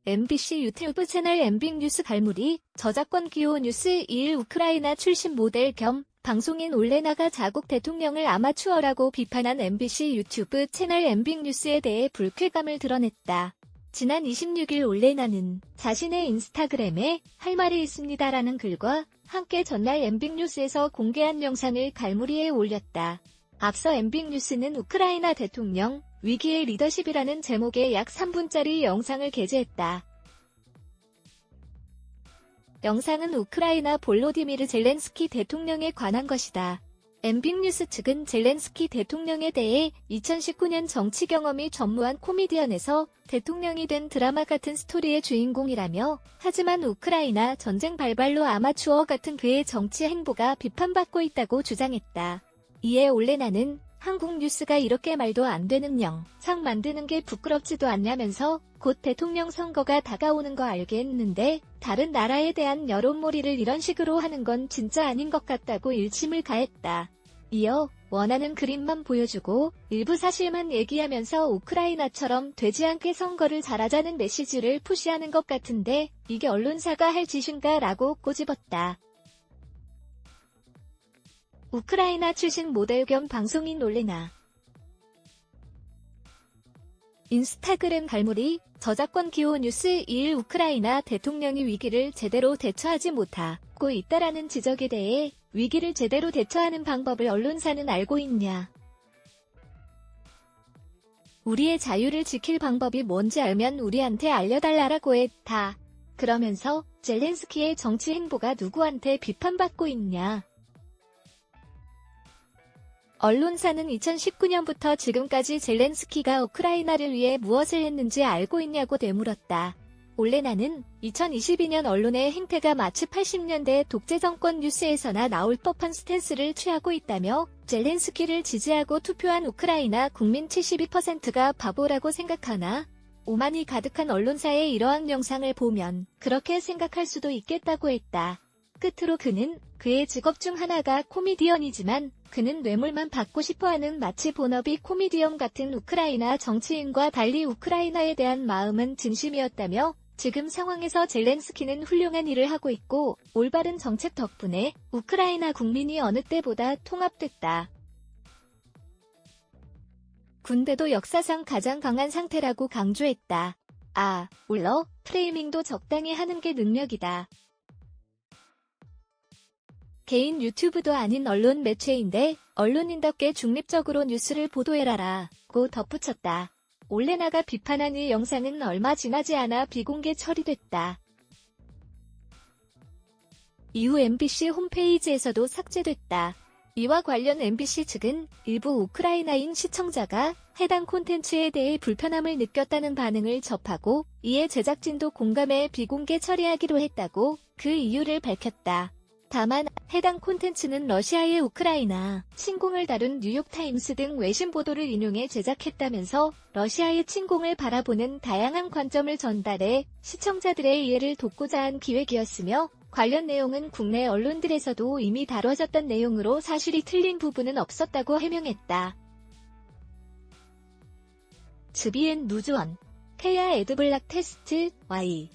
MBC 유튜브 채널 MBN뉴스 갈무리, 저작권 기호 뉴스 2일 우크라이나 출신 모델 겸 방송인 올레나가 자국 대통령을 아마추어라고 비판한 MBC 유튜브 채널 MBN뉴스에 대해 불쾌감을 드러냈다. 지난 26일 올레나는 자신의 인스타그램에 할 말이 있습니다라는 글과 함께 전날 MBN뉴스에서 공개한 영상을 갈무리에 올렸다. 앞서 MBN뉴스는 우크라이나 대통령 위기의 리더십이라는 제목의 약 3분짜리 영상을 게재했다. 영상은 우크라이나 볼로디미르 젤렌스키 대통령에 관한 것이다. MBN뉴스 측은 젤렌스키 대통령에 대해 2019년 정치 경험이 전무한 코미디언에서 대통령이 된 드라마 같은 스토리의 주인공이라며, 하지만 우크라이나 전쟁 발발로 아마추어 같은 그의 정치 행보가 비판받고 있다고 주장했다. 이에 올레나는 한국 뉴스가 이렇게 말도 안 되는 영상 만드는 게 부끄럽지도 않냐면서 곧 대통령 선거가 다가오는 거 알겠는데 다른 나라에 대한 여론몰이를 이런 식으로 하는 건 진짜 아닌 것 같다고 일침을 가했다. 이어 원하는 그림만 보여주고 일부 사실만 얘기하면서 우크라이나처럼 되지 않게 선거를 잘하자는 메시지를 푸시하는 것 같은데 이게 언론사가 할 짓인가 라고 꼬집었다. 우크라이나 출신 모델 겸 방송인 올레나. 인스타그램 갈무리, 저작권 기호 뉴스 2일 우크라이나 대통령이 위기를 제대로 대처하지 못하고 있다라는 지적에 대해 위기를 제대로 대처하는 방법을 언론사는 알고 있냐? 우리의 자유를 지킬 방법이 뭔지 알면 우리한테 알려달라고 했다. 그러면서 젤렌스키의 정치 행보가 누구한테 비판받고 있냐? 언론사는 2019년부터 지금까지 젤렌스키가 우크라이나를 위해 무엇을 했는지 알고 있냐고 되물었다. 올레나는 2022년 언론의 행태가 마치 80년대 독재정권 뉴스에서나 나올 법한 스탠스를 취하고 있다며, 젤렌스키를 지지하고 투표한 우크라이나 국민 72%가 바보라고 생각하나? 오만이 가득한 언론사의 이러한 영상을 보면 그렇게 생각할 수도 있겠다고 했다. 끝으로 그는 그의 직업 중 하나가 코미디언이지만 그는 뇌물만 받고 싶어하는 마치 본업이 코미디언 같은 우크라이나 정치인과 달리 우크라이나에 대한 마음은 진심이었다며, 지금 상황에서 젤렌스키는 훌륭한 일을 하고 있고 올바른 정책 덕분에 우크라이나 국민이 어느 때보다 통합됐다. 군대도 역사상 가장 강한 상태라고 강조했다. 물론 프레이밍도 적당히 하는 게 능력이다. 개인 유튜브도 아닌 언론 매체인데 언론인답게 중립적으로 뉴스를 보도해라라고 덧붙였다. 올레나가 비판한 이 영상은 얼마 지나지 않아 비공개 처리됐다. 이후 MBC 홈페이지에서도 삭제됐다. 이와 관련 MBC 측은 일부 우크라이나인 시청자가 해당 콘텐츠에 대해 불편함을 느꼈다는 반응을 접하고, 이에 제작진도 공감해 비공개 처리하기로 했다고 그 이유를 밝혔다. 다만 해당 콘텐츠는 러시아의 우크라이나 침공을 다룬 뉴욕타임스 등 외신 보도를 인용해 제작했다면서 러시아의 침공을 바라보는 다양한 관점을 전달해 시청자들의 이해를 돕고자 한 기획이었으며, 관련 내용은 국내 언론들에서도 이미 다뤄졌던 내용으로 사실이 틀린 부분은 없었다고 해명했다. 즈비엔 누즈원, 케야 에드블락 테스트, Y